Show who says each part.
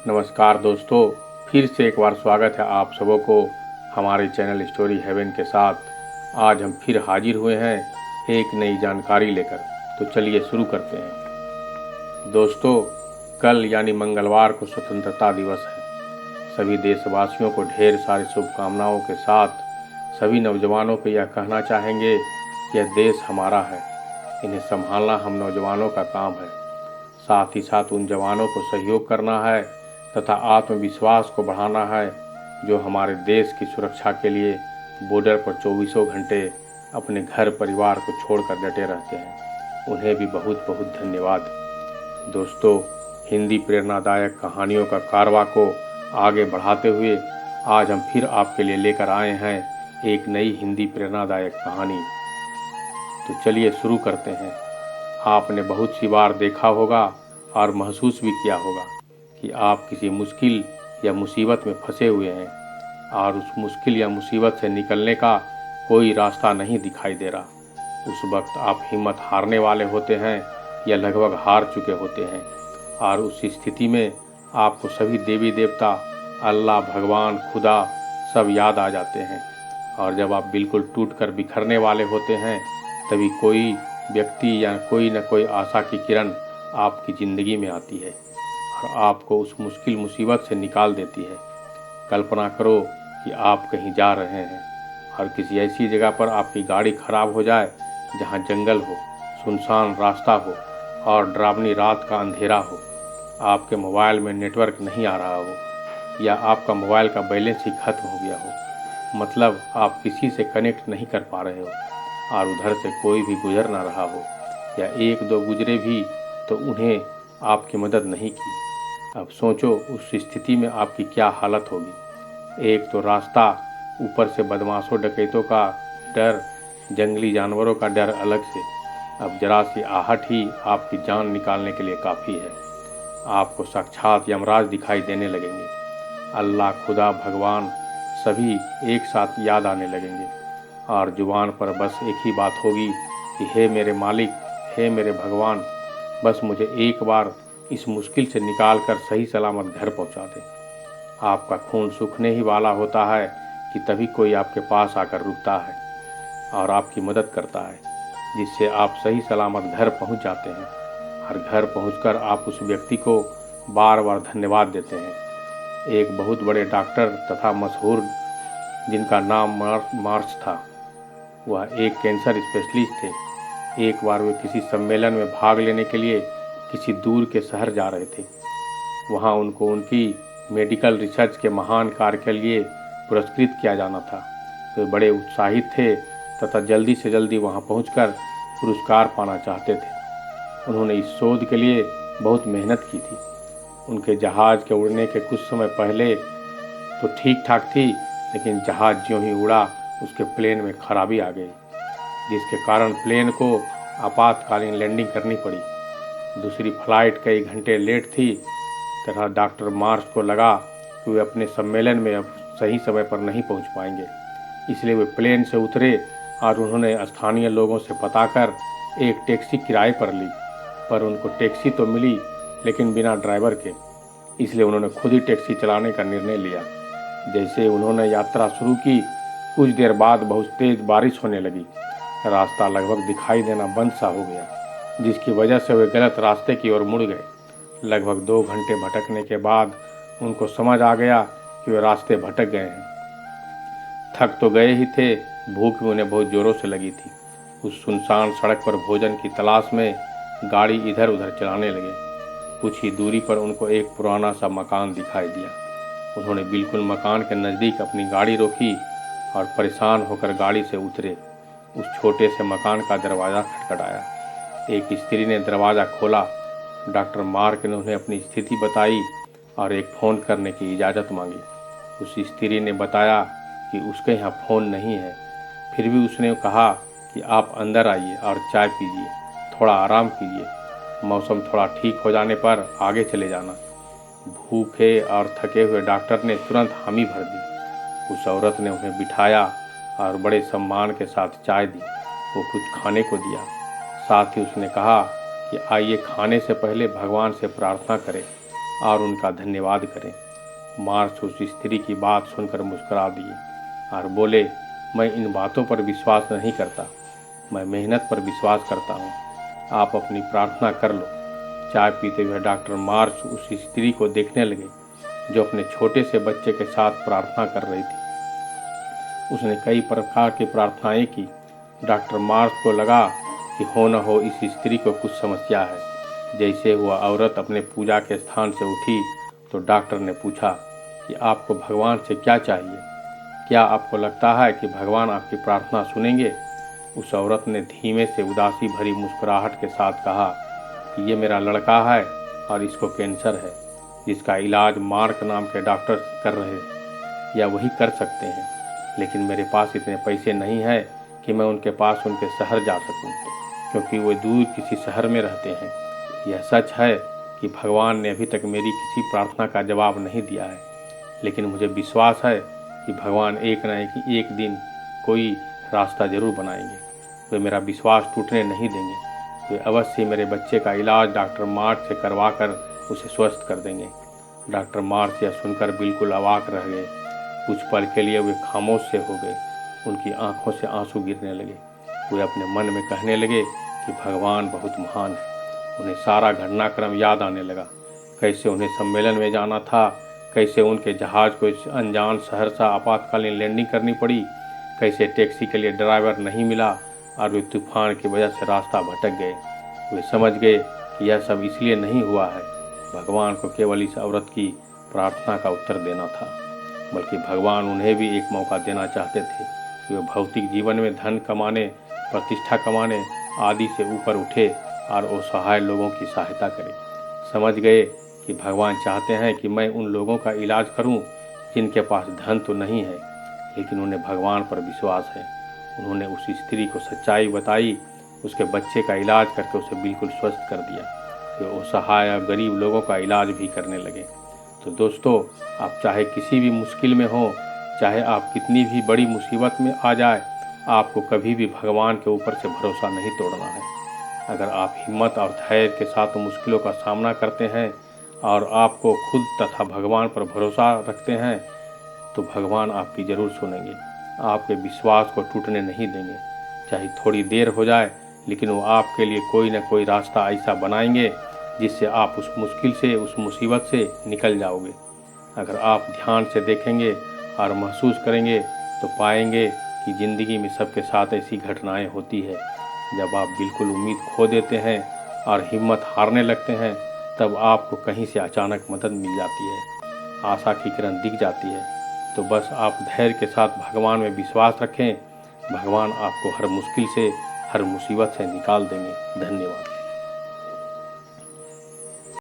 Speaker 1: नमस्कार दोस्तों, फिर से एक बार स्वागत है आप सबों को हमारे चैनल स्टोरी हेवन के साथ। आज हम फिर हाजिर हुए हैं एक नई जानकारी लेकर। तो चलिए शुरू करते हैं। दोस्तों, कल यानी मंगलवार को स्वतंत्रता दिवस है। सभी देशवासियों को ढेर सारी शुभकामनाओं के साथ सभी नौजवानों को यह कहना चाहेंगे कि यह देश हमारा है, इन्हें संभालना हम नौजवानों का काम है। साथ ही साथ उन जवानों को सहयोग करना है तथा आत्मविश्वास को बढ़ाना है जो हमारे देश की सुरक्षा के लिए बॉर्डर पर चौबीसों घंटे अपने घर परिवार को छोड़कर डटे रहते हैं। उन्हें भी बहुत बहुत धन्यवाद। दोस्तों, हिंदी प्रेरणादायक कहानियों का कारवां को आगे बढ़ाते हुए आज हम फिर आपके लिए लेकर आए हैं एक नई हिंदी प्रेरणादायक कहानी। तो चलिए शुरू करते हैं। आपने बहुत सी बार देखा होगा और महसूस भी किया होगा कि आप किसी मुश्किल या मुसीबत में फंसे हुए हैं और उस मुश्किल या मुसीबत से निकलने का कोई रास्ता नहीं दिखाई दे रहा। उस वक्त आप हिम्मत हारने वाले होते हैं या लगभग हार चुके होते हैं और उस स्थिति में आपको सभी देवी देवता, अल्लाह, भगवान, खुदा सब याद आ जाते हैं। और जब आप बिल्कुल टूट कर बिखरने वाले होते हैं तभी कोई व्यक्ति या कोई न कोई आशा की किरण आपकी ज़िंदगी में आती है और आपको उस मुश्किल मुसीबत से निकाल देती है। कल्पना करो कि आप कहीं जा रहे हैं और किसी ऐसी जगह पर आपकी गाड़ी खराब हो जाए जहां जंगल हो, सुनसान रास्ता हो और डरावनी रात का अंधेरा हो। आपके मोबाइल में नेटवर्क नहीं आ रहा हो या आपका मोबाइल का बैलेंस ही खत्म हो गया हो, मतलब आप किसी से कनेक्ट नहीं कर पा रहे हो और उधर से कोई भी गुजर ना रहा हो या एक दो गुजरे भी तो उन्हें आपकी मदद नहीं की। अब सोचो उस स्थिति में आपकी क्या हालत होगी। एक तो रास्ता, ऊपर से बदमाशों डकैतों का डर, जंगली जानवरों का डर अलग से। अब जरा सी आहट ही आपकी जान निकालने के लिए काफ़ी है। आपको साक्षात यमराज दिखाई देने लगेंगे। अल्लाह, खुदा, भगवान सभी एक साथ याद आने लगेंगे और जुबान पर बस एक ही बात होगी कि हे मेरे मालिक, हे मेरे भगवान, बस मुझे एक बार इस मुश्किल से निकाल कर सही सलामत घर पहुंचा दे। आपका खून सूखने ही वाला होता है कि तभी कोई आपके पास आकर रुकता है और आपकी मदद करता है, जिससे आप सही सलामत घर पहुंच जाते हैं और घर पहुंचकर आप उस व्यक्ति को बार बार धन्यवाद देते हैं। एक बहुत बड़े डॉक्टर तथा मशहूर, जिनका नाम मार्च था, वह एक कैंसर स्पेशलिस्ट थे। एक बार वे किसी सम्मेलन में भाग लेने के लिए किसी दूर के शहर जा रहे थे। वहां उनको उनकी मेडिकल रिसर्च के महान कार्य के लिए पुरस्कृत किया जाना था। वे बड़े उत्साहित थे तथा जल्दी से जल्दी वहां पहुंचकर पुरस्कार पाना चाहते थे। उन्होंने इस शोध के लिए बहुत मेहनत की थी। उनके जहाज़ के उड़ने के कुछ समय पहले तो ठीक ठाक थी, लेकिन जहाज़ ज्यों ही उड़ा उसके प्लेन में खराबी आ गई, जिसके कारण प्लेन को आपातकालीन लैंडिंग करनी पड़ी। दूसरी फ्लाइट कई घंटे लेट थी तथा डॉक्टर मार्च को लगा कि वे अपने सम्मेलन में अब सही समय पर नहीं पहुंच पाएंगे। इसलिए वे प्लेन से उतरे और उन्होंने स्थानीय लोगों से पता कर एक टैक्सी किराए पर ली, पर उनको टैक्सी तो मिली लेकिन बिना ड्राइवर के। इसलिए उन्होंने खुद ही टैक्सी चलाने का निर्णय लिया। जैसे उन्होंने यात्रा शुरू की, कुछ देर बाद बहुत तेज बारिश होने लगी। रास्ता लगभग दिखाई देना बंद सा हो गया, जिसकी वजह से वे गलत रास्ते की ओर मुड़ गए। लगभग 2 घंटे भटकने के बाद उनको समझ आ गया कि वे रास्ते भटक गए हैं। थक तो गए ही थे, भूख भी उन्हें बहुत जोरों से लगी थी। उस सुनसान सड़क पर भोजन की तलाश में गाड़ी इधर उधर चलाने लगे। कुछ ही दूरी पर उनको एक पुराना सा मकान दिखाई दिया। उन्होंने बिल्कुल मकान के नज़दीक अपनी गाड़ी रोकी और परेशान होकर गाड़ी से उतरे। उस छोटे से मकान का दरवाज़ा खटखटाया। एक स्त्री ने दरवाज़ा खोला। डॉक्टर मार्क ने उन्हें अपनी स्थिति बताई और एक फ़ोन करने की इजाज़त मांगी। उस स्त्री ने बताया कि उसके यहाँ फ़ोन नहीं है। फिर भी उसने कहा कि आप अंदर आइए और चाय पीजिए, थोड़ा आराम कीजिए, मौसम थोड़ा ठीक हो जाने पर आगे चले जाना। भूखे और थके हुए डॉक्टर ने तुरंत हामी भर दी। उस औरत ने उन्हें बिठाया और बड़े सम्मान के साथ चाय दी। वो कुछ खाने को दिया। साथ ही उसने कहा कि आइए खाने से पहले भगवान से प्रार्थना करें और उनका धन्यवाद करें। मार्श उस स्त्री की बात सुनकर मुस्कुरा दिए और बोले, मैं इन बातों पर विश्वास नहीं करता, मैं मेहनत पर विश्वास करता हूँ। आप अपनी प्रार्थना कर लो। चाय पीते हुए डॉक्टर मार्श उस स्त्री को देखने लगे जो अपने छोटे से बच्चे के साथ प्रार्थना कर रही थी। उसने कई प्रकार की प्रार्थनाएं की। डॉक्टर मार्श को लगा कि हो न हो इस स्त्री को कुछ समस्या है। जैसे वह औरत अपने पूजा के स्थान से उठी तो डॉक्टर ने पूछा कि आपको भगवान से क्या चाहिए? क्या आपको लगता है कि भगवान आपकी प्रार्थना सुनेंगे? उस औरत ने धीमे से उदासी भरी मुस्कुराहट के साथ कहा कि ये मेरा लड़का है और इसको कैंसर है, जिसका इलाज मार्क नाम के डॉक्टर कर रहे हैं या वही कर सकते हैं, लेकिन मेरे पास इतने पैसे नहीं हैं कि मैं उनके पास उनके शहर जा सकूं, क्योंकि वो दूर किसी शहर में रहते हैं। यह सच है कि भगवान ने अभी तक मेरी किसी प्रार्थना का जवाब नहीं दिया है, लेकिन मुझे विश्वास है कि भगवान एक न एक दिन कोई रास्ता जरूर बनाएंगे। वे मेरा विश्वास टूटने नहीं देंगे। वे अवश्य मेरे बच्चे का इलाज डॉक्टर मार्श से करवा कर उसे स्वस्थ कर देंगे। डॉक्टर मार्श यह सुनकर बिल्कुल अवाक रह गए। कुछ पल के लिए वे खामोश से हो गए। उनकी आंखों से आंसू गिरने लगे। वे अपने मन में कहने लगे कि भगवान बहुत महान है। उन्हें सारा घटनाक्रम याद आने लगा। कैसे उन्हें सम्मेलन में जाना था, कैसे उनके जहाज को इस अनजान शहर से आपातकालीन लैंडिंग करनी पड़ी, कैसे टैक्सी के लिए ड्राइवर नहीं मिला और वे तूफान की वजह से रास्ता भटक गए। वे समझ गए कि यह सब इसलिए नहीं हुआ है भगवान को केवल इस औरत की प्रार्थना का उत्तर देना था, बल्कि भगवान उन्हें भी एक मौका देना चाहते थे कि वे भौतिक जीवन में धन कमाने, प्रतिष्ठा कमाने आदि से ऊपर उठे और असहाय लोगों की सहायता करें। समझ गए कि भगवान चाहते हैं कि मैं उन लोगों का इलाज करूं जिनके पास धन तो नहीं है, लेकिन उन्हें भगवान पर विश्वास है। उन्होंने उस स्त्री को सच्चाई बताई, उसके बच्चे का इलाज करके उसे बिल्कुल स्वस्थ कर दिया। वे असहाय और गरीब लोगों का इलाज भी करने लगे। तो दोस्तों, आप चाहे किसी भी मुश्किल में हो, चाहे आप कितनी भी बड़ी मुसीबत में आ जाए, आपको कभी भी भगवान के ऊपर से भरोसा नहीं तोड़ना है। अगर आप हिम्मत और धैर्य के साथ मुश्किलों का सामना करते हैं और आपको खुद तथा भगवान पर भरोसा रखते हैं, तो भगवान आपकी ज़रूर सुनेंगे, आपके विश्वास को टूटने नहीं देंगे। चाहे थोड़ी देर हो जाए, लेकिन वो आपके लिए कोई न कोई रास्ता ऐसा बनाएंगे जिससे आप उस मुश्किल से, उस मुसीबत से निकल जाओगे। अगर आप ध्यान से देखेंगे और महसूस करेंगे तो पाएंगे कि ज़िंदगी में सबके साथ ऐसी घटनाएं होती है। जब आप बिल्कुल उम्मीद खो देते हैं और हिम्मत हारने लगते हैं, तब आपको कहीं से अचानक मदद मिल जाती है, आशा की किरण दिख जाती है। तो बस आप धैर्य के साथ भगवान में विश्वास रखें। भगवान आपको हर मुश्किल से, हर मुसीबत से निकाल देंगे। धन्यवाद।